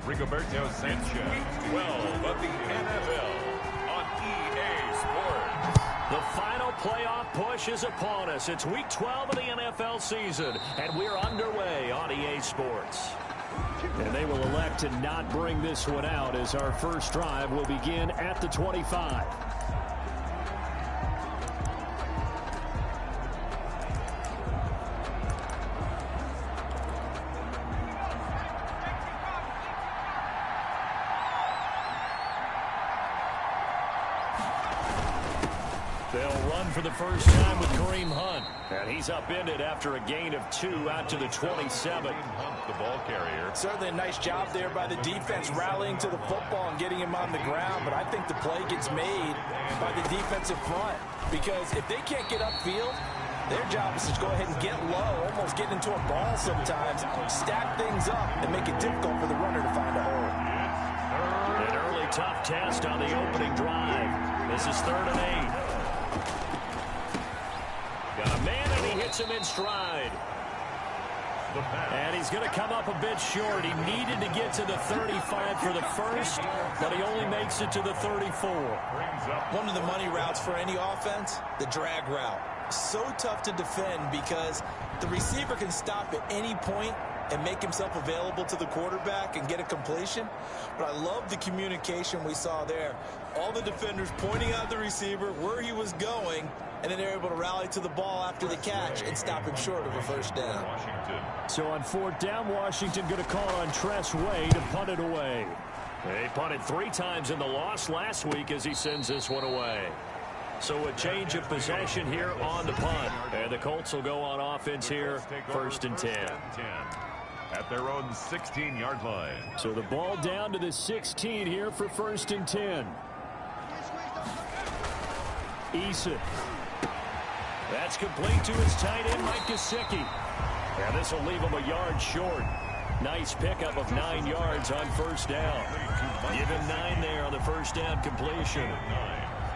Rigoberto Sanchez. 12 of the NFL on EA Sports. The final playoff push is upon us. It's week 12 of the NFL season, and we're underway on EA Sports. And they will elect to not bring this one out as our first drive will begin at the 25. They'll run for the first time with Kareem Hunt. And he's upended after a gain of 2 out to the 27. Hunt, the ball carrier. Certainly a nice job there by the defense rallying to the football and getting him on the ground. But I think the play gets made by the defensive front. Because if they can't get upfield, their job is to go ahead and get low, almost get into a ball sometimes, stack things up, and make it difficult for the runner to find a hole. An early tough test on the opening drive. This is 3rd and 8. Got a man, and he hits him in stride. And he's going to come up a bit short. He needed to get to the 35 for the first, but he only makes it to the 34. One of the money routes for any offense, the drag route. So tough to defend because the receiver can stop at any point and make himself available to the quarterback and get a completion. But I love the communication we saw there. All the defenders pointing out the receiver, where he was going, and then they're able to rally to the ball after the catch and stop him short of a first down. So on 4th down, Washington going to call on Tress Way to punt it away. They punted 3 times in the loss last week as he sends this one away. So a change of possession here on the punt. And the Colts will go on offense here, 1st and 10. At their own 16-yard line. So the ball down to the 16 here for 1st and 10. Eason. That's complete to his tight end, Mike Gesicki. And this will leave him a yard short. Nice pickup of 9 yards on 1st down. Give him 9 there on the 1st down completion.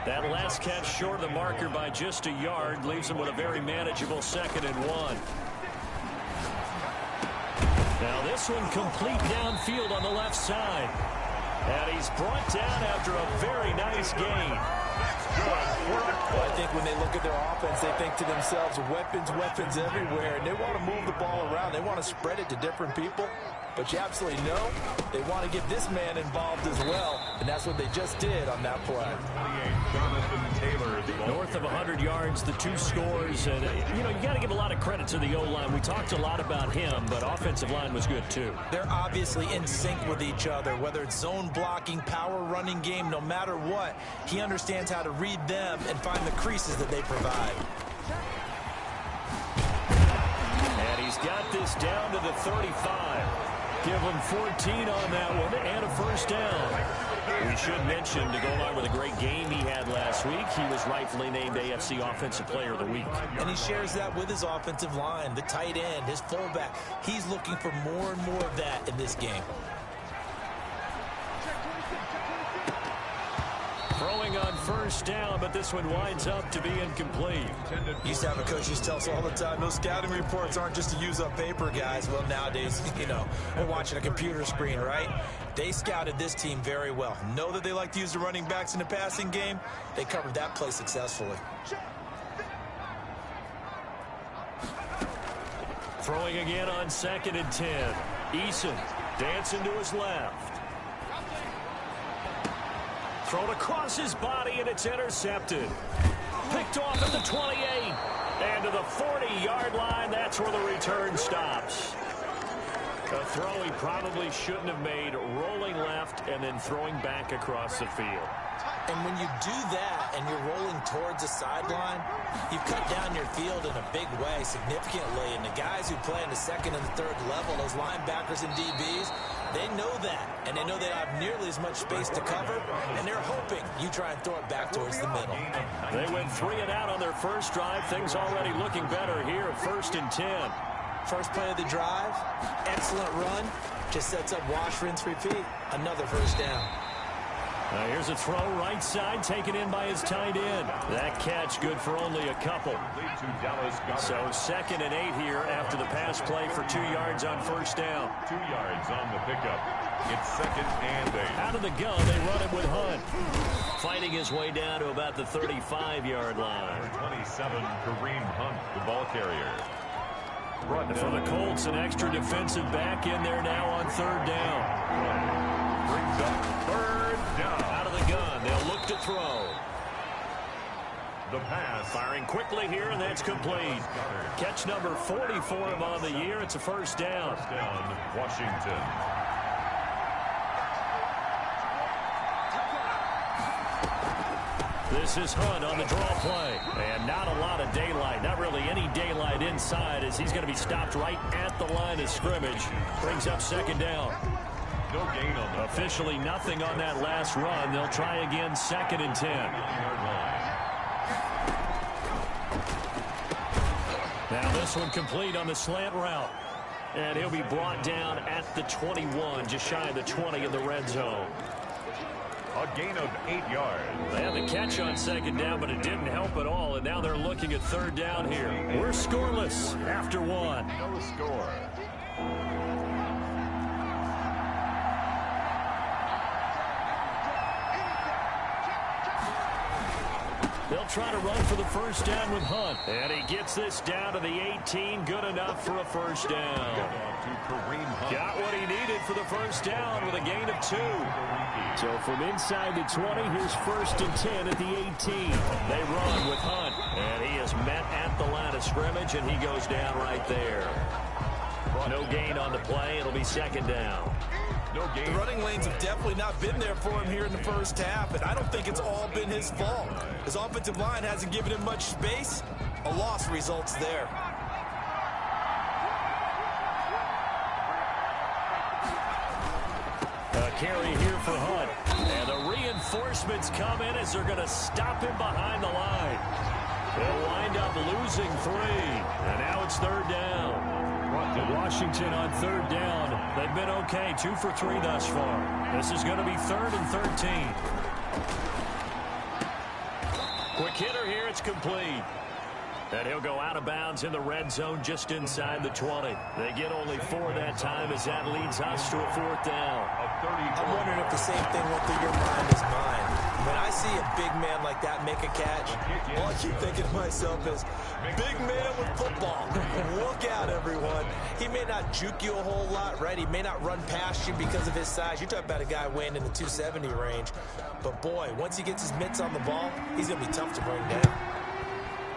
That last catch short of the marker by just a yard leaves him with a very manageable 2nd and 1. Now this one complete downfield on the left side. And he's brought down after a very nice gain. Well, I think when they look at their offense, they think to themselves, weapons, weapons everywhere. And they want to move the ball around. They want to spread it to different people. But you absolutely know they want to get this man involved as well. And that's what they just did on that play. North of 100 yards, the 2 scores. And, you got to give a lot of credit to the O-line. We talked a lot about him, but offensive line was good too. They're obviously in sync with each other, whether it's zone blocking, power running game, no matter what. He understands how to read them and find the creases that they provide. And he's got this down to the 35. Give him 14 on that one and a 1st down. We should mention, to go along with a great game he had last week, he was rightfully named AFC Offensive Player of the Week. And he shares that with his offensive line, the tight end, his fullback. He's looking for more and more of that in this game. Throwing on 1st down, but this one winds up to be incomplete. Used to have a coach used to tell us all the time, those scouting reports aren't just to use up paper, guys. Well, nowadays, we're watching a computer screen, right? They scouted this team very well. Know that they like to use the running backs in the passing game. They covered that play successfully. Throwing again on 2nd and 10. Eason dancing to his left. Thrown across his body, and it's intercepted. Picked off at the 28. And to the 40-yard line, that's where the return stops. A throw he probably shouldn't have made, rolling left and then throwing back across the field. And when you do that and you're rolling towards the sideline, you've cut down your field in a big way, significantly. And the guys who play in the 2nd and the 3rd level, those linebackers and DBs, they know that. And they know they have nearly as much space to cover. And they're hoping you try and throw it back towards the middle. They went 3 and out on their first drive. Things already looking better here at 1st and 10. First play of the drive, excellent run. Just sets up wash, rinse, repeat. Another 1st down. Here's a throw right side, taken in by his tight end. That catch good for only a couple. So 2nd and 8 here after the pass play for 2 yards on first down. 2 yards on the pickup. It's 2nd and 8. Out of the gun, they run it with Hunt. Fighting his way down to about the 35-yard line. Number 27, Kareem Hunt, the ball carrier. And for the Colts, an extra defensive back in there now on 3rd down. Brings up 3rd down. Out of the gun, they'll look to throw. The pass. Firing quickly here, and that's complete. Catch number 40 for him on the year. It's a first down. First down, Washington. This is Hunt on the draw play. And not a lot of daylight. Not really any daylight inside as he's going to be stopped right at the line of scrimmage. Brings up 2nd down. No gain on the Officially nothing on that last run. They'll try again 2nd and 10. Now this one complete on the slant route. And he'll be brought down at the 21, just shy of the 20 in the red zone. A gain of 8 yards. They had the catch on 2nd down, but it didn't help at all. And now they're looking at 3rd down here. We're scoreless after 1. No score. They'll try to run for the first down with Hunt. And he gets this down to the 18. Good enough for a first down. Got what he needed for the first down with a gain of 2. So from inside the 20, here's 1st and 10 at the 18. They run with Hunt. And he is met at the line of scrimmage, and he goes down right there. No gain on the play. It'll be 2nd down. No gain. The running lanes have definitely not been there for him here in the first half, and I don't think it's all been his fault. His offensive line hasn't given him much space. A loss results there. A carry here for Hunt. And the reinforcements come in as they're going to stop him behind the line. They'll wind up losing 3. And now it's 3rd down. Washington on 3rd down. They've been okay. 2 for 3 thus far. This is going to be 3rd and 13. Quick hitter here. It's complete. And he'll go out of bounds in the red zone just inside the 20. They get only 4 that time as that leads us to a 4th down. I'm wondering if the same thing went through your mind as mine. When I see a big man like that make a catch, all I keep thinking to myself is, big man with football. Look out, everyone. He may not juke you a whole lot, right? He may not run past you because of his size. You're talking about a guy weighing in the 270 range. But, boy, once he gets his mitts on the ball, he's going to be tough to bring down.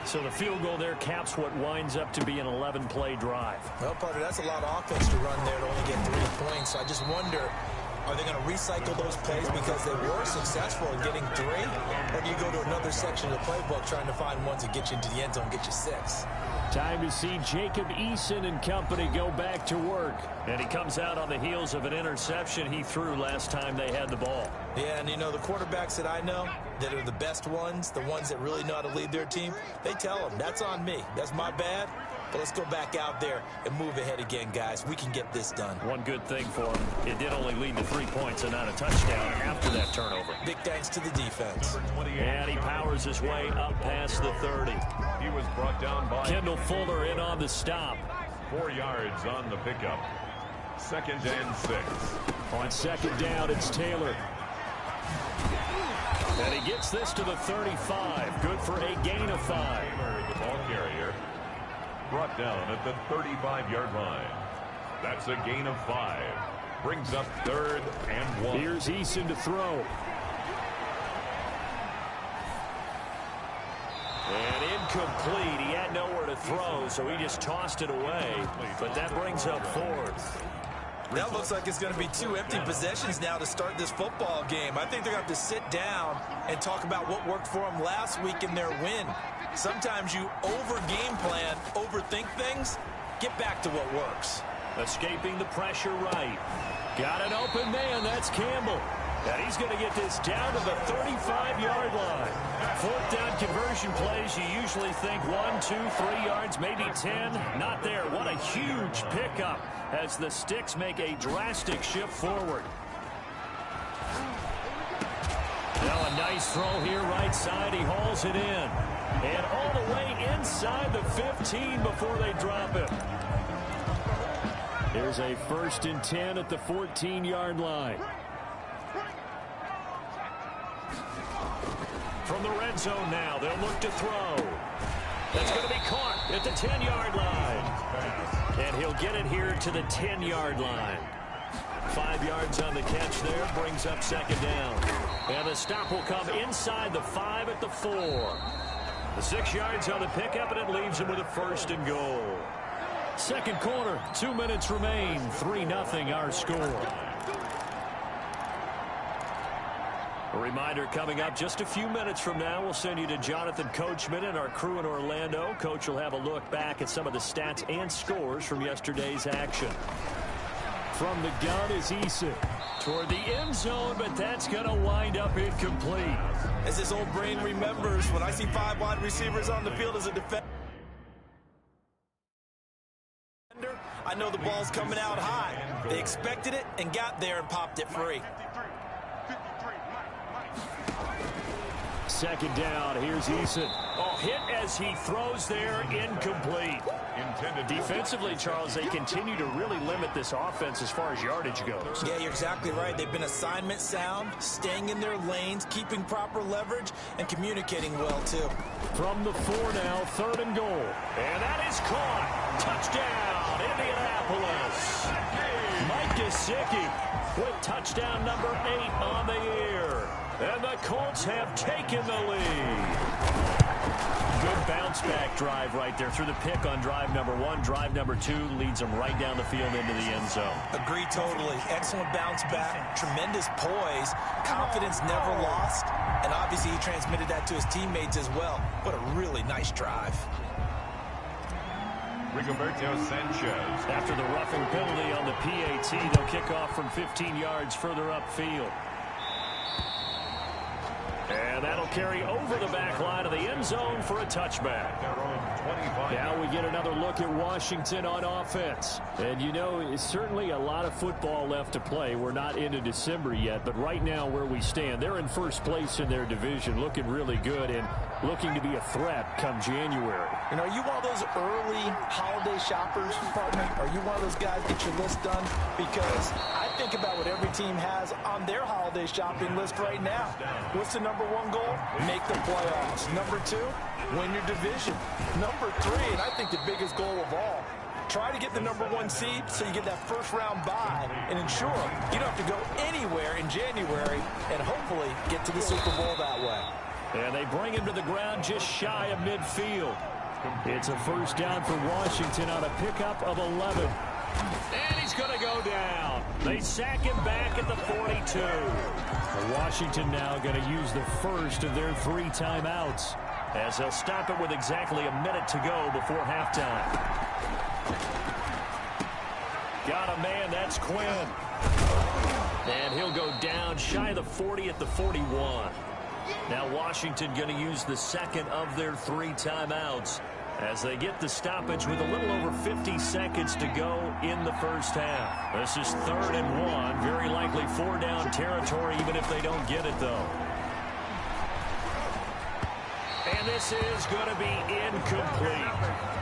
So the field goal there caps what winds up to be an 11-play drive. Well, partner, that's a lot of offense to run there to only get 3 points. So I just wonder, are they going to recycle those plays because they were successful in getting 3? Or do you go to another section of the playbook trying to find ones that get you into the end zone, get you 6? Time to see Jacob Eason and company go back to work. And he comes out on the heels of an interception he threw last time they had the ball. Yeah, and you know, the quarterbacks that I know that are the best ones, the ones that really know how to lead their team, they tell them, that's on me. That's my bad. But let's go back out there and move ahead again, guys. We can get this done. One good thing for him, it did only lead to 3 points and not a touchdown after that turnover. Big thanks to the defense. And he powers his way up past the 30. He was brought down by Kendall Fuller in on the stop. 4 yards on the pickup. 2nd and 6. On 2nd down, it's Taylor. And he gets this to the 35. Good for a gain of 5. The ball carrier brought down at the 35-yard line. That's a gain of 5. Brings up 3rd and 1. Here's Eason to throw. And incomplete. He had nowhere to throw, so he just tossed it away. But that brings up 4th. That looks like it's going to be 2 empty possessions now to start this football game. I think they're going to have to sit down and talk about what worked for them last week in their win. Sometimes you over-game plan, overthink things. Get back to what works. Escaping the pressure right. Got an open man. That's Campbell. And he's going to get this down to the 35-yard line. 4th down conversion plays, you usually think 1, 2, 3 yards, maybe 10. Not there. What a huge pickup as the Sticks make a drastic shift forward. Now a nice throw here right side. He hauls it in. And all the way inside the 15 before they drop it. Here's a 1st and 10 at the 14-yard line. From the red zone now, they'll look to throw. That's going to be caught at the 10-yard line. And he'll get it here to the 10-yard line. 5 yards on the catch there, brings up 2nd down. And the stop will come inside the 5 at the 4. The 6 yards on the pickup, and it leaves him with a 1st and goal. Second quarter, 2 minutes remain. 3-0 our score. A reminder coming up just a few minutes from now, we'll send you to Jonathan Coachman and our crew in Orlando. Coach will have a look back at some of the stats and scores from yesterday's action. From the gun is Eason toward the end zone, but that's going to wind up incomplete. As his old brain remembers, when I see 5 wide receivers on the field as a defender, I know the ball's coming out high. They expected it and got there and popped it free. 2nd down, here's Eason. Oh, hit as he throws there, incomplete. Defensively, Charles, they continue to really limit this offense as far as yardage goes. Yeah, you're exactly right. They've been assignment sound, staying in their lanes, keeping proper leverage, and communicating well, too. From the 4 now, 3rd and goal. And that is caught. Touchdown, Indianapolis. Mike Gesicki with touchdown number 8 on the year. And the Colts have taken the lead. Good bounce-back drive right there through the pick on drive number 1. Drive number 2 leads them right down the field into the end zone. Agree totally. Excellent bounce-back, tremendous poise, confidence never lost, and obviously he transmitted that to his teammates as well. What a really nice drive. Rigoberto Sanchez. After the roughing penalty on the PAT, they'll kick off from 15 yards further upfield. And that'll carry over the back line of the end zone for a touchback. Now we get another look at Washington on offense. And, you know, it's certainly a lot of football left to play. We're not into December yet, but right now where we stand, they're in first place in their division, looking really good and looking to be a threat come January. And are you one of those early holiday shoppers, partner? Are you one of those guys get your list done? Because I think about what every team has on their holiday shopping list right now. What's the number 1 goal? Make the playoffs. Number 2, win your division. Number 3, and I think the biggest goal of all, try to get the number 1 seed so you get that first-round bye and ensure you don't have to go anywhere in January and hopefully get to the Super Bowl that way. And they bring him to the ground just shy of midfield. It's a 1st down for Washington on a pickup of 11. And he's going to go down. They sack him back at the 42. Washington now going to use the first of their 3 timeouts as they'll stop it with exactly a minute to go before halftime. Got a man, that's Quinn. And he'll go down shy of the 40 at the 41. Now Washington going to use the 2nd of their 3 timeouts as they get the stoppage with a little over 50 seconds to go in the first half. This is 3rd and 1, very likely 4 down territory even if they don't get it though. And this is going to be incomplete.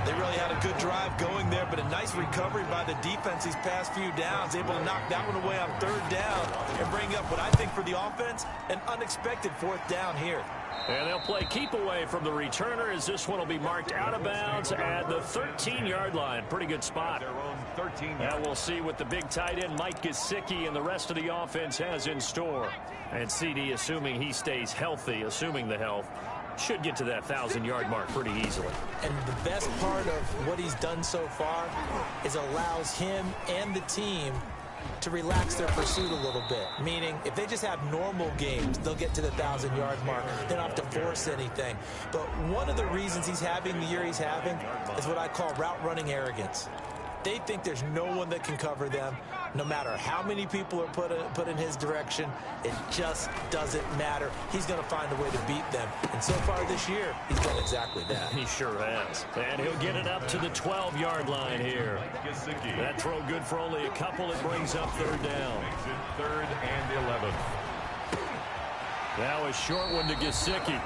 They really had a good drive going there, but a nice recovery by the defense these past few downs, able to knock that one away on 3rd down and bring up what I think for the offense, an unexpected 4th down here. And they'll play keep away from the returner as this one will be marked out of bounds at the 13-yard line. Pretty good spot. Now we'll see what the big tight end Mike Gesicki and the rest of the offense has in store. And CD, assuming he stays healthy, assuming the health, should get to that 1,000-yard mark pretty easily. And the best part of what he's done so far is allows him and the team to relax their pursuit a little bit. Meaning, if they just have normal games, they'll get to the 1,000-yard mark. They don't have to force anything. But one of the reasons he's having the year he's having is what I call route running arrogance. They think there's no one that can cover them. No matter how many people are put in his direction, it just doesn't matter. He's going to find a way to beat them. And so far this year, he's done exactly that. He sure has. And he'll get it up to the 12-yard line here. That throw good for only a couple. It brings up 3rd down. Makes it 3rd and 11. Now a short one to Gesicki.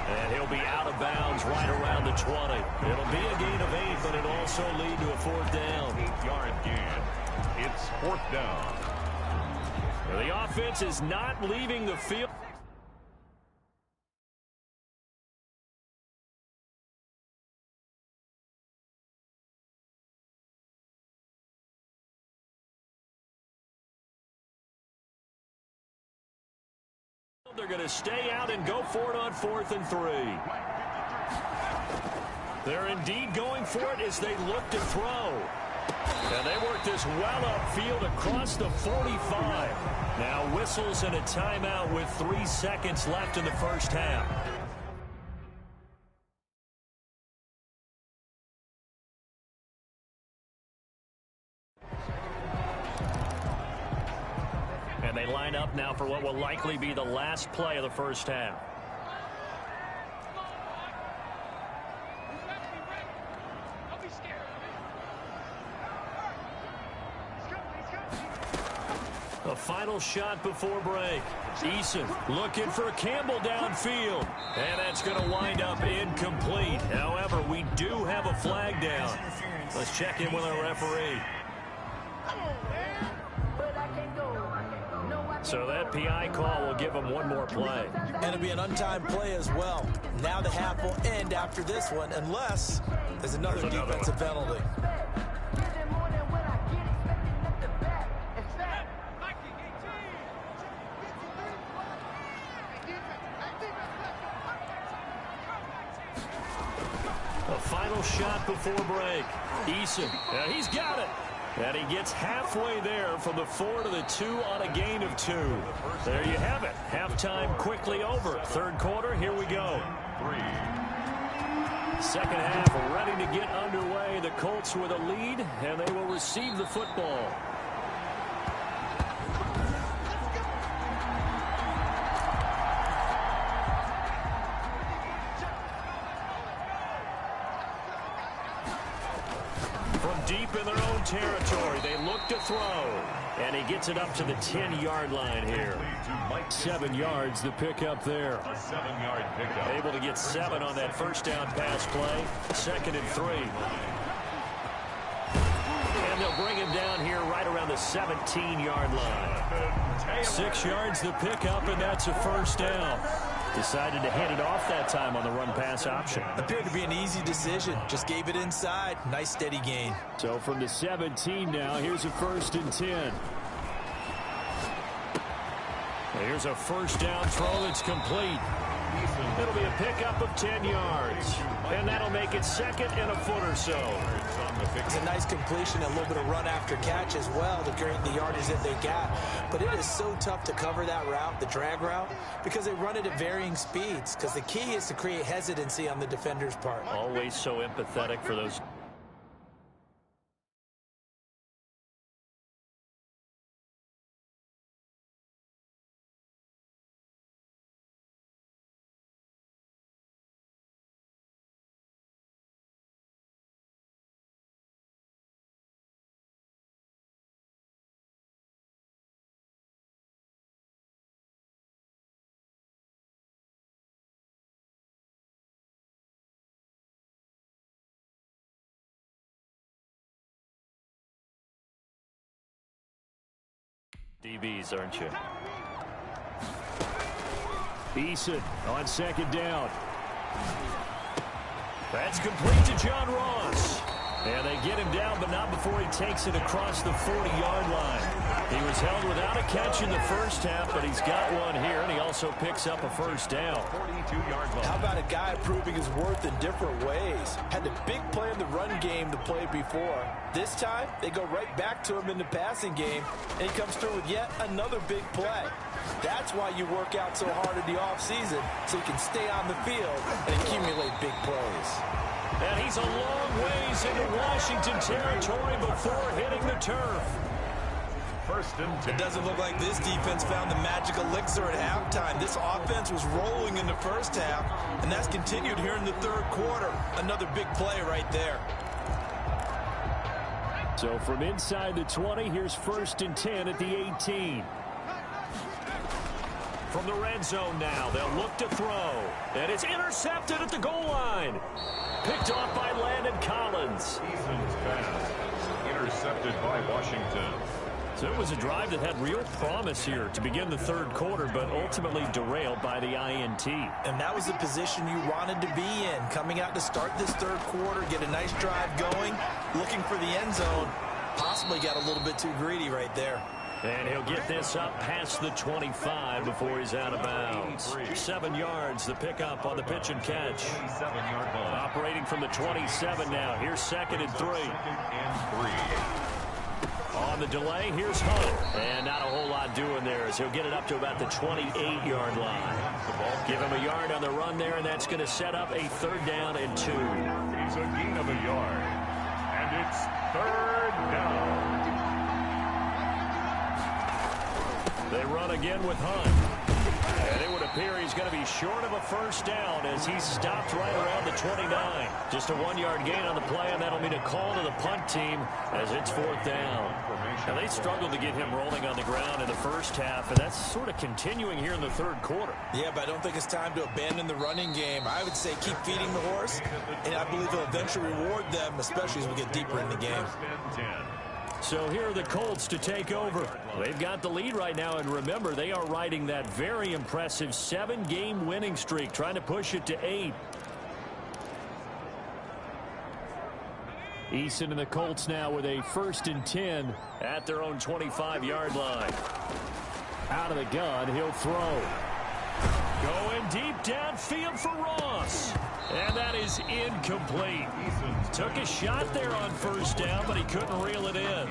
And he'll be out of bounds right around the 20. It'll be a gain of 8, but it'll also lead to a 4th down. 8-yard gain. It's 4th down. The offense is not leaving the field. They're going to stay out and go for it on 4th and 3. They're indeed going for it as they look to throw. And they work this well upfield across the 45. Now whistles and a timeout with 3 seconds left in the first half. And they line up now for what will likely be the last play of the first half. A final shot before break. Eason looking for Campbell downfield. And that's going to wind up incomplete. However, we do have a flag down. Let's check in with our referee. So that PI call will give him one more play. And it'll be an untimed play as well. Now the half will end after this one, unless there's another defensive penalty. A final shot before break. Eason, he's got it. And he gets halfway there from the 4 to the 2 on a gain of 2. There you have it. Halftime quickly over. Third quarter, here we go. 3. Second half ready to get underway. The Colts with a lead, and they will receive the football. Deep in their own territory, they look to throw. And he gets it up to the 10-yard line here. 7 yards the pickup there. A 7-yard pickup. Able to get 7 on that first down pass play. 2nd and 3. And they'll bring him down here right around the 17-yard line. 6 yards the pickup, and that's a first down. Decided to hand it off that time on the run-pass option. Appeared to be an easy decision. Just gave it inside. Nice steady gain. So from the 17 now, here's a 1st and 10. Here's a first down throw that's complete. It'll be a pickup of 10 yards. And that'll make it 2nd and a foot or so. It's a nice completion, a little bit of run after catch as well to create the yardage that they got. But it is so tough to cover that route, the drag route, because they run it at varying speeds. Because the key is to create hesitancy on the defender's part. Always so empathetic for those. DBs, aren't you? Eason on 2nd down. That's complete to John Ross. And they get him down, but not before he takes it across the 40-yard line. He was held without a catch in the first half, but he's got one here, and he also picks up a first down. 42-yard line. How about a guy proving his worth in different ways? Had the big play in the run game to play before. This time, they go right back to him in the passing game, and he comes through with yet another big play. That's why you work out so hard in the offseason, so you can stay on the field and accumulate big plays. And he's a long ways into Washington territory before hitting the turf. 1st and 10. It doesn't look like this defense found the magic elixir at halftime. This offense was rolling in the first half, and that's continued here in the third quarter. Another big play right there. So from inside the 20, here's 1st and 10 at the 18. from the red zone now. They'll look to throw. And it's intercepted at the goal line. Picked off by Landon Collins. Eason's pass intercepted by Washington. So it was a drive that had real promise here to begin the third quarter, but ultimately derailed by the INT. And that was the position you wanted to be in. Coming out to start this third quarter, get a nice drive going, looking for the end zone. Possibly got a little bit too greedy right there. And he'll get this up past the 25 before he's out of bounds. 7 yards, the pickup on the pitch and catch. 27-yard line. Operating from the 27 now. Here's 2nd and 3. On the delay, here's Hunt. And not a whole lot doing there as he'll get it up to about the 28-yard line. Give him a yard on the run there, and that's going to set up a 3rd down and 2. He's a gain of a yard. And it's 3rd down. They run again with Hunt. And it would appear he's going to be short of a 1st down as he stopped right around the 29. Just a 1-yard gain on the play, and that'll mean a call to the punt team as it's 4th down. Now, they struggled to get him rolling on the ground in the first half, and that's sort of continuing here in the third quarter. Yeah, but I don't think it's time to abandon the running game. I would say keep feeding the horse, and I believe he'll eventually reward them, especially as we get deeper in the game. So here are the Colts to take over. They've got the lead right now, and remember, they are riding that very impressive 7-game winning streak, trying to push it to 8. Eason and the Colts now with a 1st and 10 at their own 25-yard line. Out of the gun, he'll throw. Going deep downfield for Ross. And that is incomplete. Took a shot there on 1st down, but he couldn't reel it in.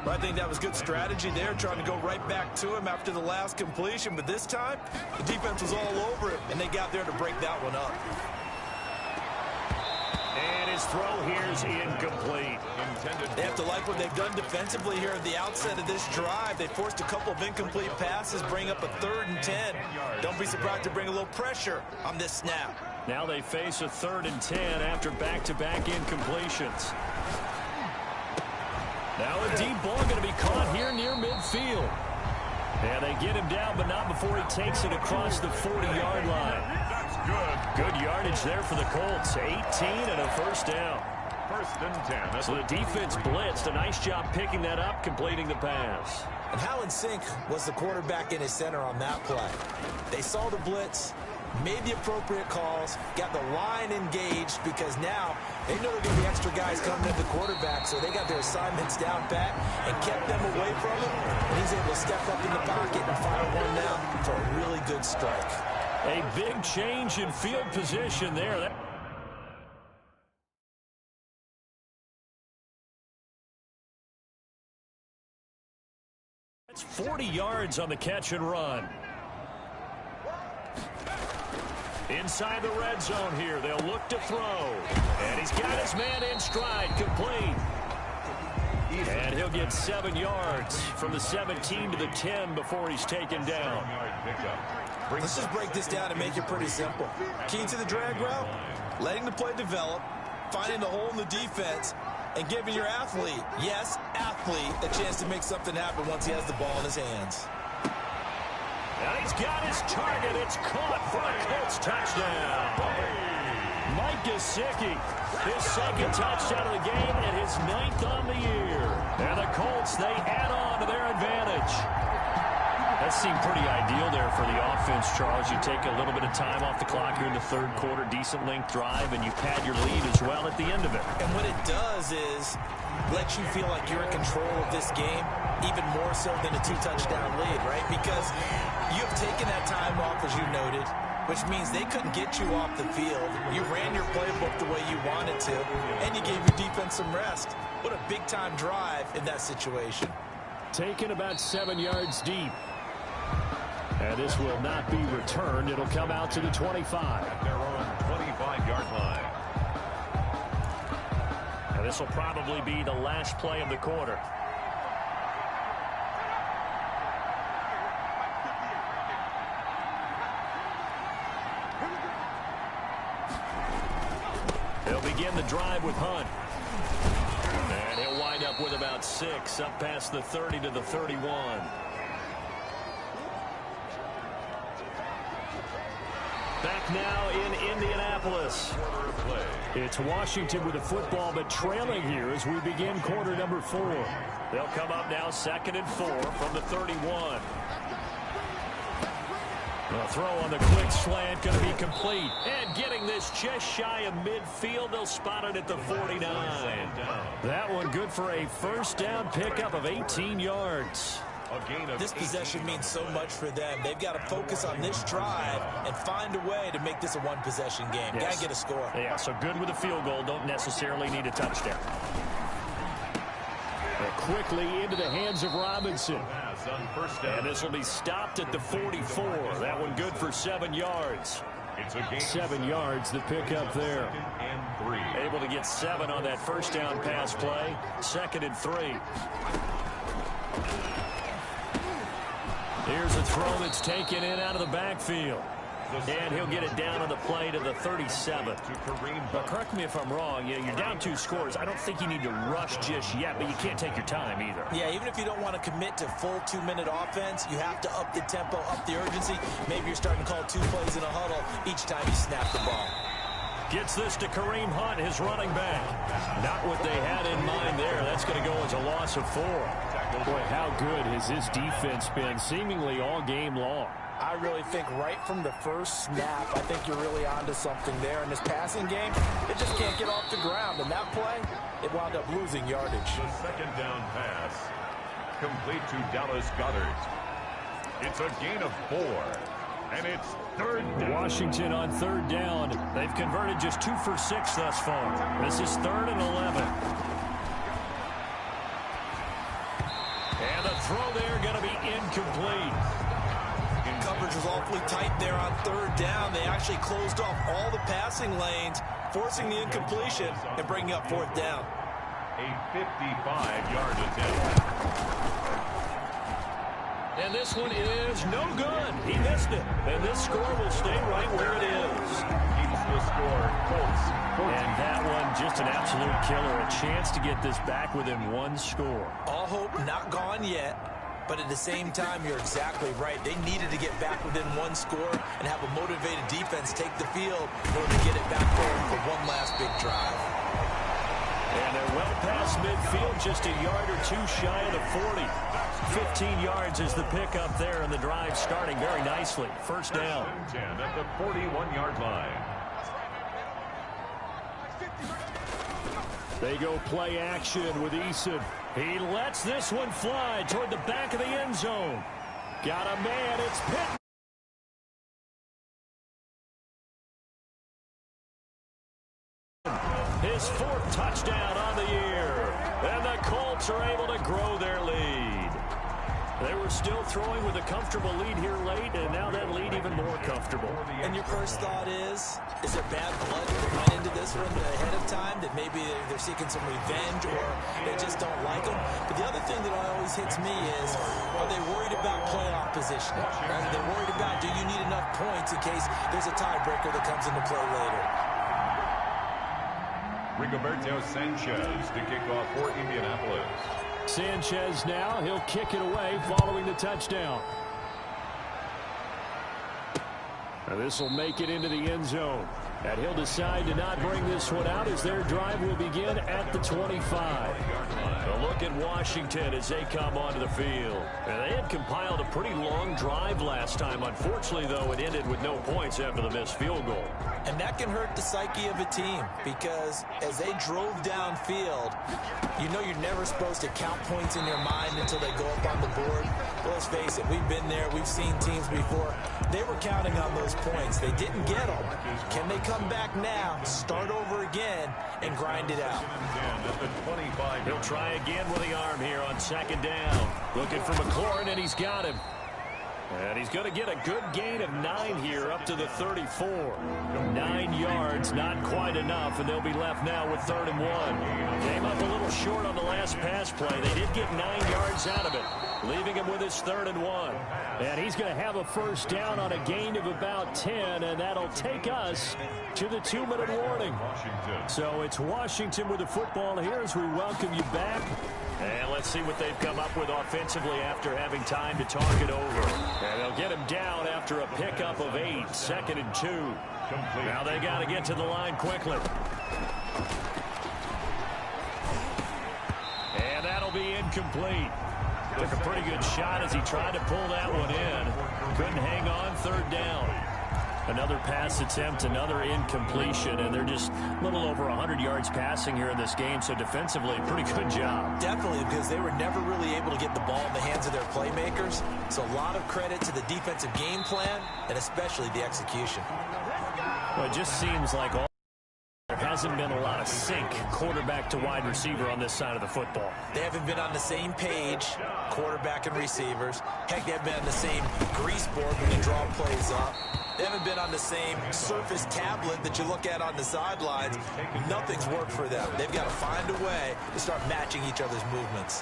I think that was good strategy there, trying to go right back to him after the last completion. But this time, the defense was all over it, and they got there to break that one up. And his throw here is incomplete. They have to like what they've done defensively here at the outset of this drive. They forced a couple of incomplete passes, bring up a 3rd and 10. Don't be surprised to bring a little pressure on this snap. Now they face a 3rd and 10 after back-to-back incompletions. Now a deep ball going to be caught here near midfield. And they get him down, but not before he takes it across the 40-yard line. That's good. Good yardage there for the Colts. 18 and a 1st down. 1st and 10. So the defense blitzed. A nice job picking that up, completing the pass. And how in sync was the quarterback in his center on that play? They saw the blitz, made the appropriate calls, got the line engaged, because now they know there are going to be extra guys coming at the quarterback, so they got their assignments down pat and kept them away from him, and he's able to step up in the pocket and fire one now for a really good strike. A big change in field position there. That's 40 yards on the catch and run. Inside the red zone here, they'll look to throw. And he's got his man in stride, complete. And he'll get 7 yards from the 17 to the 10 before he's taken down. Let's just break this down and make it pretty simple. Key to the drag route, letting the play develop, finding the hole in the defense, and giving your athlete, yes, athlete, a chance to make something happen once he has the ball in his hands. And he's got his target. It's caught for a Colts touchdown. Mike Gesicki, his 2nd touchdown of the game and his 9th on the year. And the Colts, they add on to their advantage. That seemed pretty ideal there for the offense, Charles. You take a little bit of time off the clock here in the third quarter, decent length drive, and you pad your lead as well at the end of it. And what it does is let you feel like you're in control of this game, even more so than a 2-touchdown lead, right? Because you have taken that time off, as you noted, which means they couldn't get you off the field. You ran your playbook the way you wanted to, and you gave your defense some rest. What a big-time drive in that situation. Taken about 7 yards deep. And this will not be returned. It'll come out to the 25. At their own 25-yard line. And this will probably be the last play of the quarter. They'll begin the drive with Hunt. And he'll wind up with about 6, up past the 30 to the 31. Back now in Indianapolis. It's Washington with the football, but trailing here as we begin quarter number 4. They'll come up now 2nd and 4 from the 31. The throw on the quick slant going to be complete. And getting this just shy of midfield. They'll spot it at the 49. That one good for a first down pickup of 18 yards. This possession means so much for them. They've got to focus on this drive and find a way to make this a one-possession game. Yes. Got to get a score. Yeah, so good with a field goal. Don't necessarily need a touchdown. Quickly into the hands of Robinson. And this will be stopped at the 44. That one good for 7 yards. 7 yards, the pickup there. Able to get 7 on that first down pass play. 2nd and 3. Here's a throw that's taken in out of the backfield. And he'll get it down on the play to the 37. But correct me if I'm wrong. You're down 2 scores. I don't think you need to rush just yet, but you can't take your time either. Yeah, even if you don't want to commit to full 2-minute offense, you have to up the tempo, up the urgency. Maybe you're starting to call 2 plays in a huddle each time you snap the ball. Gets this to Kareem Hunt, his running back. Not what they had in mind there. That's going to go as a loss of 4. Boy, how good has this defense been seemingly all game long? I really think right from the first snap, I think you're really onto something there. In this passing game, it just can't get off the ground. And that play, it wound up losing yardage. The 2nd down pass, complete to Dallas Goedert. It's a gain of 4, and it's 3rd down. Washington on 3rd down. They've converted just 2 for 6 thus far. This is 3rd and 11. And the throw there going to be incomplete. Coverage was awfully tight there on 3rd down. They actually closed off all the passing lanes, forcing the incompletion and bringing up 4th down. A 55-yard attempt. And this one is no good. He missed it. And this score will stay right where it is. Keeps the score close. And that one just an absolute killer. A chance to get this back within 1 score. All hope not gone yet. But at the same time, you're exactly right. They needed to get back within 1 score and have a motivated defense take the field in order to get it back going for one last big drive. And they're well past midfield, just a yard or 2 shy of the 40. 15 yards is the pickup there, and the drive starting very nicely. First down. 10 at the 41-yard line. They go play action with Eason. He lets this one fly toward the back of the end zone. Got a man. It's Pitt. His 4th touchdown on the year. And the Colts are able to grow their lead. They were still throwing with a comfortable lead here late, and now that lead even more comfortable. And your first thought is there bad blood that went into this one ahead of time, that maybe they're seeking some revenge or they just don't like them? But the other thing that always hits me is, are they worried about playoff positioning? Are they worried about, do you need enough points in case there's a tiebreaker that comes into play later? Rigoberto Sanchez to kick off for Indianapolis. Sanchez now, he'll kick it away following the touchdown. This will make it into the end zone. And he'll decide to not bring this one out as their drive will begin at the 25. A look at Washington as they come onto the field. And they had compiled a pretty long drive last time. Unfortunately, though, it ended with no points after the missed field goal. And that can hurt the psyche of a team, because as they drove downfield, you know you're never supposed to count points in your mind until they go up on the board. Well, let's face it, we've been there. We've seen teams before. They were counting on those points. They didn't get them. Can they come back now, start over again, and grind it out? He'll try again with the arm here on 2nd down. Looking for McLaurin, and he's got him. And he's going to get a good gain of 9 here up to the 34. 9 yards, not quite enough, and they'll be left now with 3rd and 1. Came up a little short on the last pass play. They did get 9 yards out of it, leaving him with his 3rd and 1. And he's going to have a first down on a gain of about 10, and that'll take us to the 2-minute warning. So it's Washington with the football here as we welcome you back And let's see what they've come up with offensively after having time to talk it over. And they'll get him down after a pickup of 8, 2nd and 2. Now they got to get to the line quickly. And that'll be incomplete. Took a pretty good shot as he tried to pull that one in. Couldn't hang on, 3rd down. Another pass attempt, another incompletion, and they're just a little over 100 yards passing here in this game, so defensively, pretty good job. Definitely, because they were never really able to get the ball in the hands of their playmakers, so a lot of credit to the defensive game plan, and especially the execution. Well, it just seems like there hasn't been a lot of sync quarterback to wide receiver on this side of the football. They haven't been on the same page, quarterback and receivers. Heck, they haven't been on the same grease board when you draw plays up. They haven't been on the same surface tablet that you look at on the sidelines. Nothing's worked for them. They've got to find a way to start matching each other's movements.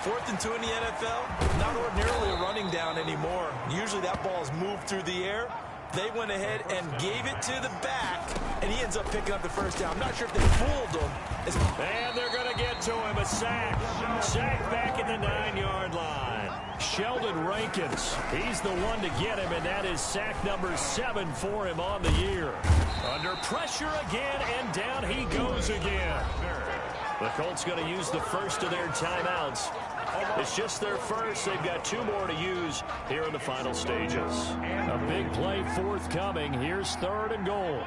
4th and 2 in the NFL, not ordinarily a running down anymore. Usually that ball is moved through the air. They went ahead and gave it to the back, and he ends up picking up the 1st down. I'm not sure if they fooled him. And they're going to get to him. A sack. Sack back at the 9-yard line. Sheldon Rankins, he's the one to get him, and that is sack number 7 for him on the year. Under pressure again, and down he goes again. The Colts going to use the first of their timeouts. It's just their first. They've got 2 more to use here in the final stages. A big play forthcoming. Here's 3rd and goal.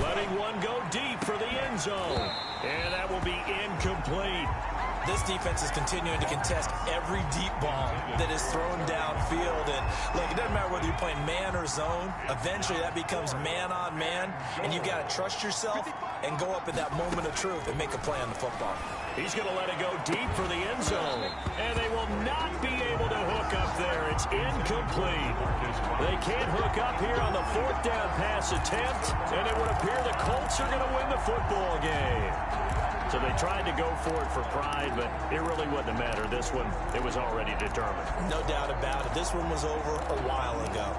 Letting one go deep for the end zone. And that will be incomplete. This defense is continuing to contest every deep ball that is thrown downfield. And, look, it doesn't matter whether you're playing man or zone. Eventually, that becomes man-on-man, and you've got to trust yourself and go up in that moment of truth and make a play on the football. He's going to let it go deep for the end zone. And they will not be able to hook up there. It's incomplete. They can't hook up here on the 4th down pass attempt, and it would appear the Colts are going to win the football game. So they tried to go for it for pride, but it really wouldn't have mattered. This one, it was already determined. No doubt about it. This one was over a while ago.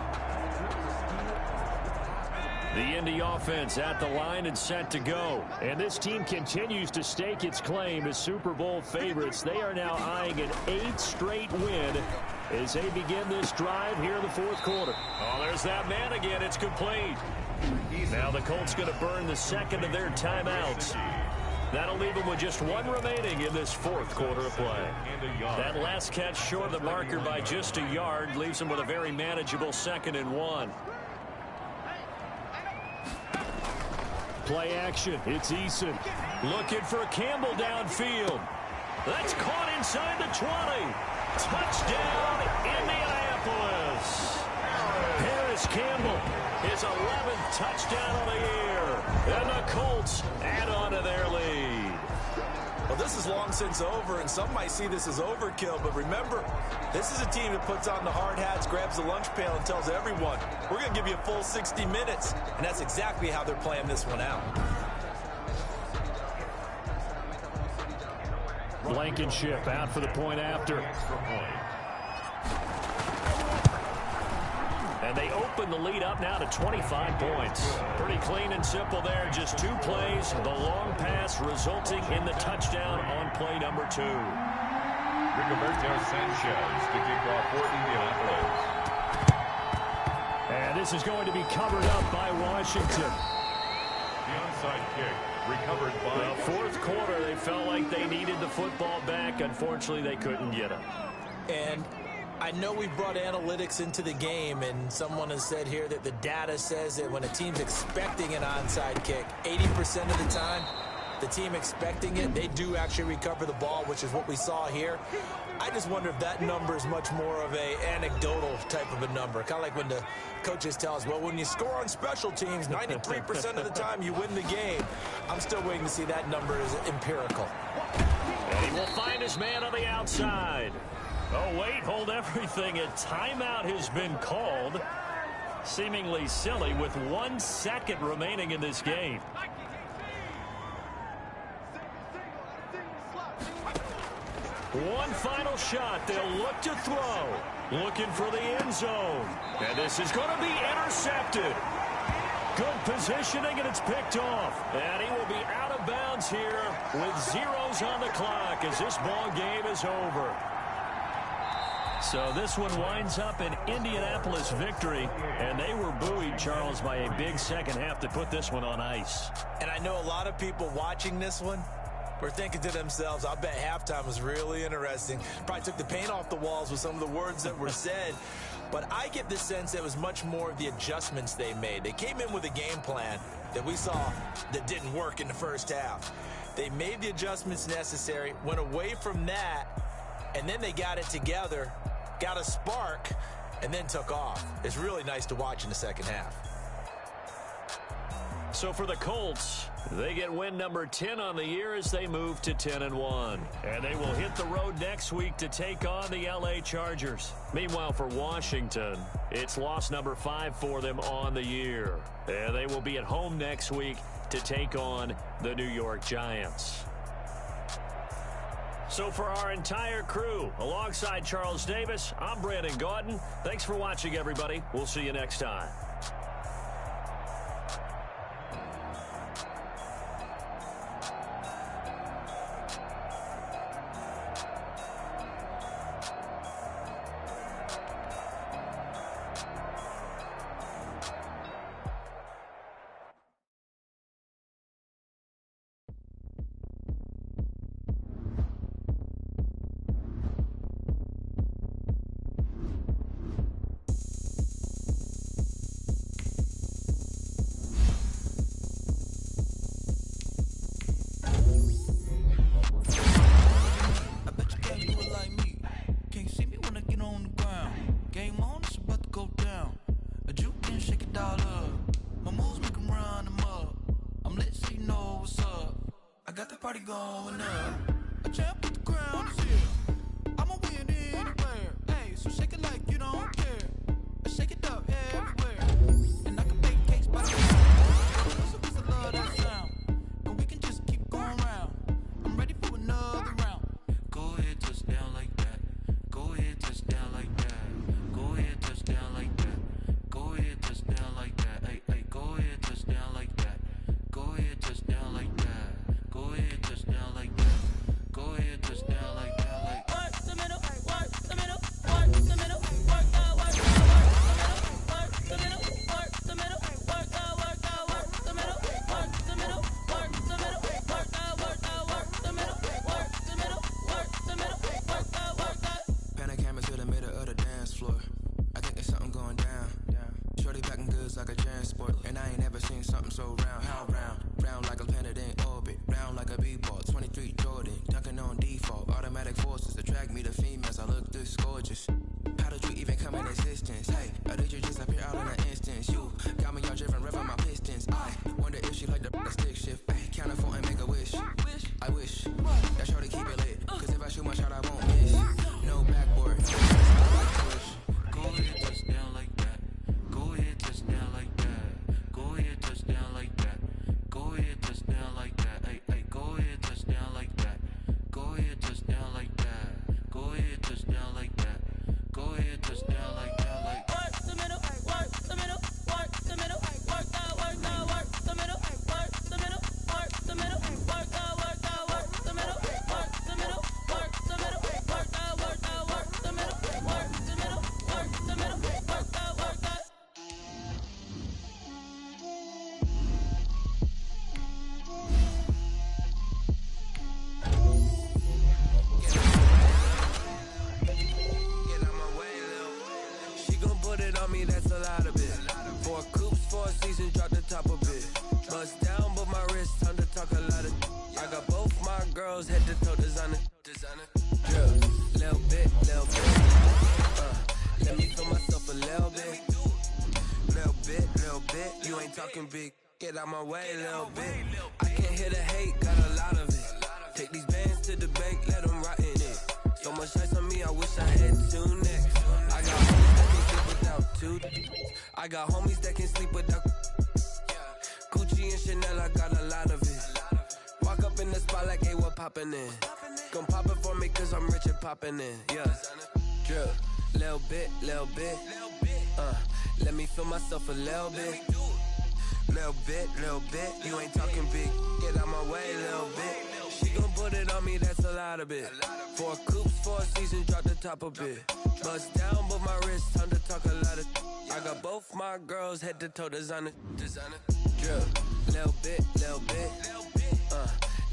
The Indy offense at the line and set to go. And this team continues to stake its claim as Super Bowl favorites. They are now eyeing an 8th straight win as they begin this drive here in the 4th quarter. Oh, there's that man again. It's complete. Now the Colts going to burn the 2nd of their timeouts. That'll leave them with just 1 remaining in this 4th quarter of play. That last catch short of the marker by just a yard leaves them with a very manageable 2nd and 1. Play action. It's Eason. Looking for Campbell downfield. That's caught inside the 20. Touchdown, Indianapolis. Harris Campbell, his 11th touchdown of the year. And the Colts add on to their lead. Well, this is long since over, and some might see this as overkill, but remember, this is a team that puts on the hard hats, grabs the lunch pail, and tells everyone, we're going to give you a full 60 minutes, and that's exactly how they're playing this one out. Blankenship out for the point after. And they open the lead up now to 25 points. Pretty clean and simple there. Just 2 plays. The long pass resulting in the touchdown on play number 2. Rigoberto Sanchez to kick off for Indianapolis. And this is going to be covered up by Washington. The onside kick recovered by... The 4th quarter, they felt like they needed the football back. Unfortunately, they couldn't get it. And I know we've brought analytics into the game, and someone has said here that the data says that when a team's expecting an onside kick, 80% of the time, the team expecting it, they do actually recover the ball, which is what we saw here. I just wonder if that number is much more of a anecdotal type of a number. Kind of like when the coaches tell us, well, when you score on special teams, 93% of the time you win the game. I'm still waiting to see that number is empirical. And he will find his man on the outside. Oh, wait, hold everything. A timeout has been called. Seemingly silly with 1 second remaining in this game. One final shot. They'll look to throw. Looking for the end zone. And this is going to be intercepted. Good positioning, and it's picked off. And he will be out of bounds here with zeros on the clock as this ball game is over. So this one winds up an Indianapolis victory, and they were buoyed, Charles, by a big second half to put this one on ice. And I know a lot of people watching this one were thinking to themselves, I bet halftime was really interesting. Probably took the paint off the walls with some of the words that were said. But I get the sense it was much more of the adjustments they made. They came in with a game plan that we saw that didn't work in the first half. They made the adjustments necessary, went away from that, and then they got it together, got a spark, and then took off. It's really nice to watch in the second half. So for the Colts, they get win number 10 on the year as they move to 10-1. And they will hit the road next week to take on the LA Chargers. Meanwhile, for Washington, it's loss number 5 for them on the year. And they will be at home next week to take on the New York Giants. So for our entire crew, alongside Charles Davis, I'm Brandon Gaudin. Thanks for watching, everybody. We'll see you next time. Party going up. A champ with the crown is here. I'ma win anywhere. Hey, so shake it like you don't care. Shake it up everywhere. And I can bake cakes by the pound. I love that sound. And we can just keep going round. I'm ready for another round. Go ahead, touch down like that. Go ahead, touch down like that. Go ahead, touch down like that. Go ahead, touch down like that. Hey, hey, go ahead, touch down like that. Go ahead, touch down like that. Go ahead, touch down like that. Go ahead, touch down like that. Like work the middle, work the middle, work the middle, work the middle, work the middle, work the middle, work the middle, work the middle, work the middle, work the middle, work the middle, work the middle, work the. Pan a camera to the middle of the dance floor. I think there's something going down. Shorty packing goods like a transport, and I ain't never seen something so round. How round? Round like a planet in orbit, round like a b-ball. 23 Jordan, dunking on default. Automatic forces attract me to females. I look this gorgeous. How did you even come in existence? Hey, or did you just appear out in an instance? You got me all driven, revving my pistons. I wonder if she like the stick shift. Hey, count a phone and make a wish. I wish that shorty keep it lit, cause if I shoot my shot, I won't miss. No backboard. Go ahead, touch down like that. Go ahead, touch down like that. Go ahead, touch down like that. Go ahead, touch down like that. Hey, hey, go ahead, touch down like that. Go ahead, touch down like that. Go ahead, touch down like that. Go ahead, touch down like that. Like work the middle, work the middle, work the middle, work the work the middle, work the middle, work the middle, work the work the middle, work the middle, work the middle, work the work the middle, work the middle, work the middle, work the work the. Put it on me, that's a lot of it. 4 coops, 4 seasons, drop the top of it. Bust down, but my wrist, time to talk a lot of. I got both my girls, head to toe designer. Drill, little bit. Let me feel myself a little bit. Little bit. You ain't talking big. Get out my way, little bit. I can't hear the hate, got a lot of it. Take these bands to the bank, let them rot in it. So much ice on me, I wish I had 2 necks. I got homies that can sleep without 2. I got homies that can sleep without. Gucci and Chanel, I got a lot of it. Walk up in the spot like, hey, what poppin' in? Gon' pop it for me, cause I'm rich and poppin' in. Yeah. Drill, little bit. Let me feel myself a little bit. Little bit, you ain't talking big. Get out my way, little bit. She gon' put it on me, that's a lot of it. 4 coops, 4 seasons, drop the top a bit. Bust down, but my wrist, time to talk a lot of. I got both my girls head to toe designer. Drill, little bit.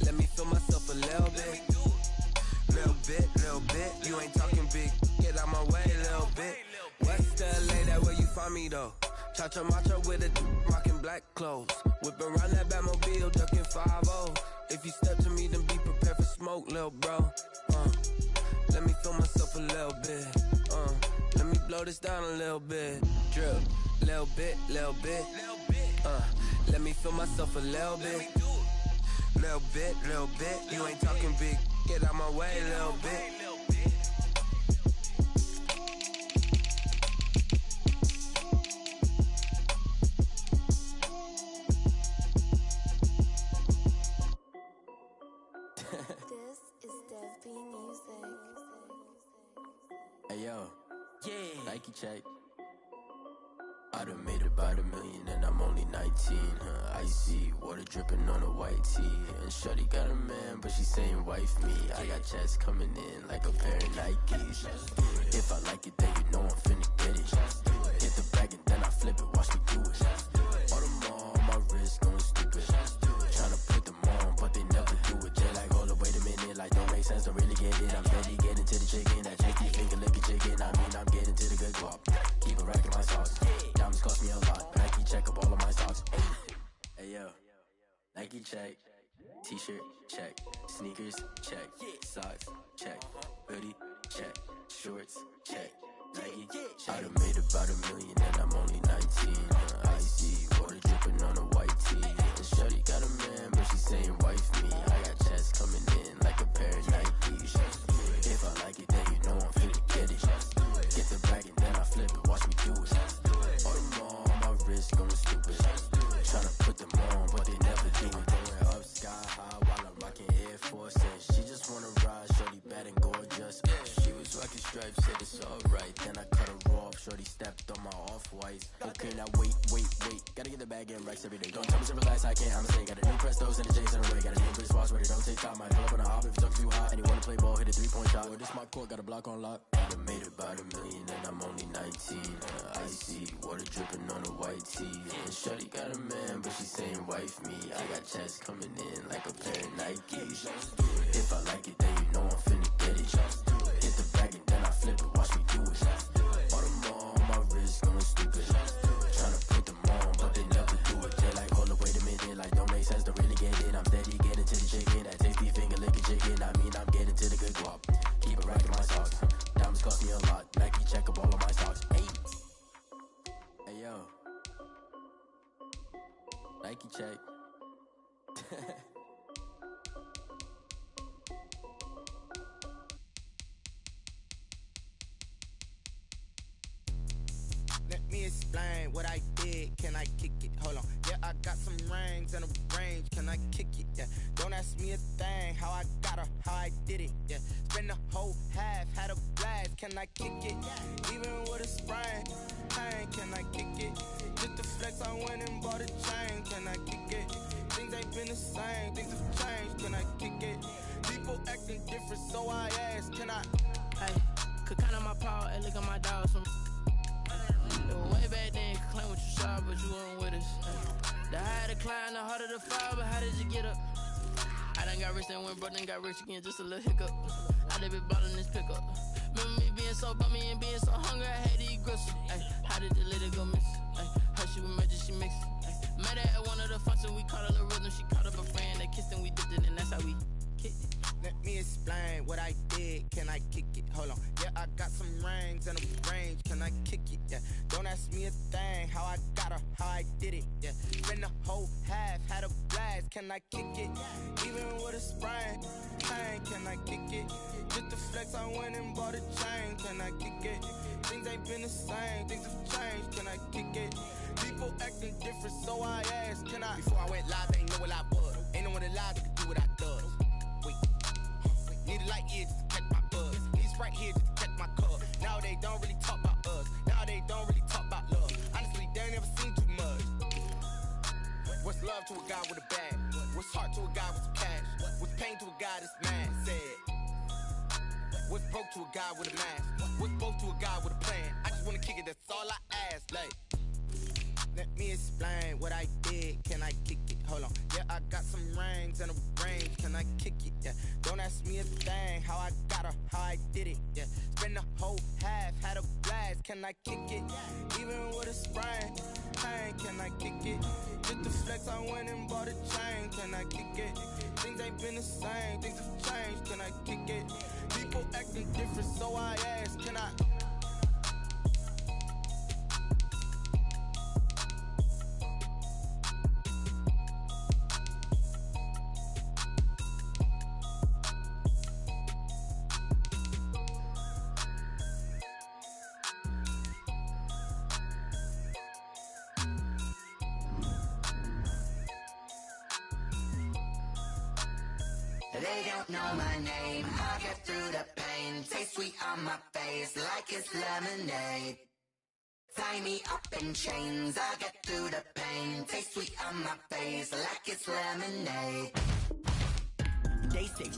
Let me feel myself a little bit. Little bit, you ain't talking big. Get out my way, little bit. West LA, that where you find me though. Cha-cha matcha with a rockin' black clothes. Whip around that Batmobile, ducking 5-0. If you step to me, then be prepared for smoke, lil' bro. Let me feel myself a little bit. Let me blow this down a little bit. Drip, little bit. Let me feel myself a little bit. Little bit, you ain't talking big. Get out my way, little bit. This is Dev B Music. Hey yo, yeah, Nike check. I done made about $1 million and I'm only 19. Icy water dripping on a white tee. And shorty got a man, but she saying wife me. I got checks coming in like a pair of Nikes. If I like it, then you know I'm finna get it. Hit the bag and then I flip it, watch me do it. All on my wrist going stupid. Tryna put them on, but they never do it. They're like, hold up, wait a minute, like don't make sense, don't really get it. I'm steady getting to the chicken, that chicky finger licking chicken. I mean, I'm getting to the good guap. Keep a rack in my socks. Diamonds cost me a lot. Nike check up all of my socks. Hey yo, Nike check. T-shirt check. Sneakers check. Socks check. Hoodie check. Shorts check. Nike. I done made about $1 million and I'm only 19. Icy water dripping on a white tee. And shorty got a man, but she saying wife me. I got checks coming in like a pair of Nikes. If I like it, then you know I'm finna get it. Get the bag and then I flip it, watch me do it. All my wrist going stupid. Tryna put them on, but they never do it. Going up sky high while I'm rocking Air Force. She just wanna ride, shorty bad and gorgeous. She was rocking stripes, said it's alright. Then I cut her off, shorty stepped on my off-whites. Okay, now wait. Gotta get the bag and racks every day. Don't tell me to relax, I can't, I'ma say. Got a new Prestos and the J's in the way. Got a new British watch, ready, don't take time. Might pull up on a hop if it's talking too hot. And you wanna play ball, hit a 3-point shot. Or this my court, got a block on lock. I done made about $1 million and I'm only 19. Icy water dripping on a white tee. And shorty got a man, but she saying wife me. I got checks coming in like a pair of Nikes. If I like it, then you know I'm finna get it. Hit the bag and then I flip it, watch me do it. All my wrist going stupid. Tryna put them on, but they never do it. They're like, hold up, wait a minute, like don't make sense, don't really get it. I'm steady getting to the chicken, that tasty finger licking chicken. I mean, I'm getting to the good guap. Keep a rack in my socks. Diamonds cost me a lot. Nike check up all of my socks. Hey yo, Nike check. Let me explain what I did. Can I kick it? Hold on. Yeah, I got some rings and a range. Can I kick it? Yeah. Don't ask me a thing. How I got her, how I did it. Yeah. Spend the whole half, had a blast. Can I kick it? Even with a sprain. Pain, can I kick it? Just the flex, I went and bought a chain. Can I kick it? Things ain't been the same. Things have changed. Can I kick it? People acting different, so I ask. Can I? Hey, could count on my power and look at my dogs from. Way back then, could claim what you saw, but you weren't with us. The higher the climb, the harder the fall, but how did you get up? I done got rich and went broke, then got rich again, just a little hiccup. I done been ballin' this pickup. Remember me being so bummy and being so hungry, I had to eat gristle. Ay, how did the lady go miss? Ay, her she was major, she mixed. Met her at one of the functions, we caught a little rhythm. She caught up a friend, they kissed and we dipped it, and that's how we kicked it. Let me explain what I did. Can I kick it? Hold on. Yeah, I got some rings and a range. Can I kick it? Yeah. Don't ask me a thing. How I got her, how I did it. Yeah. Spend the whole half, had a blast. Can I kick it? Even with a sprain. Pain, can I kick it? Just the flex, I went and bought a chain. Can I kick it? Things ain't been the same. Things have changed. Can I kick it? People acting different, so I asked. Can I? Before I went live, ain't know what I was. Ain't no one alive that could do what I does. Wait. Need a light here just to catch my buzz. Need Sprite here just to catch my cup. Now they don't really talk about us. Now they don't really talk about love. Honestly, they ain't never seen too much. What's love to a guy with a bag? What's heart to a guy with some cash? What's pain to a guy that's mad? Said. What's broke to a guy with a mask? What's broke to a guy with a plan? I just wanna kick it, that's all I ask. Like, let me explain what I did. Can I kick it? Hold on. Yeah, I got some rings and a range. Can I kick it? Yeah. Don't ask me a thing. How I got her, how I did it. Yeah. Spend the whole half, had a blast. Can I kick it? Even with a sprain. Hey, can I kick it? Just the flex, I went and bought a chain. Can I kick it? Things ain't been the same. Things have changed. Can I kick it? People acting different, so I ask. Can I? They don't know my name, I get through the pain. Taste sweet on my face like it's lemonade. Tie me up in chains, I get through the pain. Taste sweet on my face like it's lemonade. They say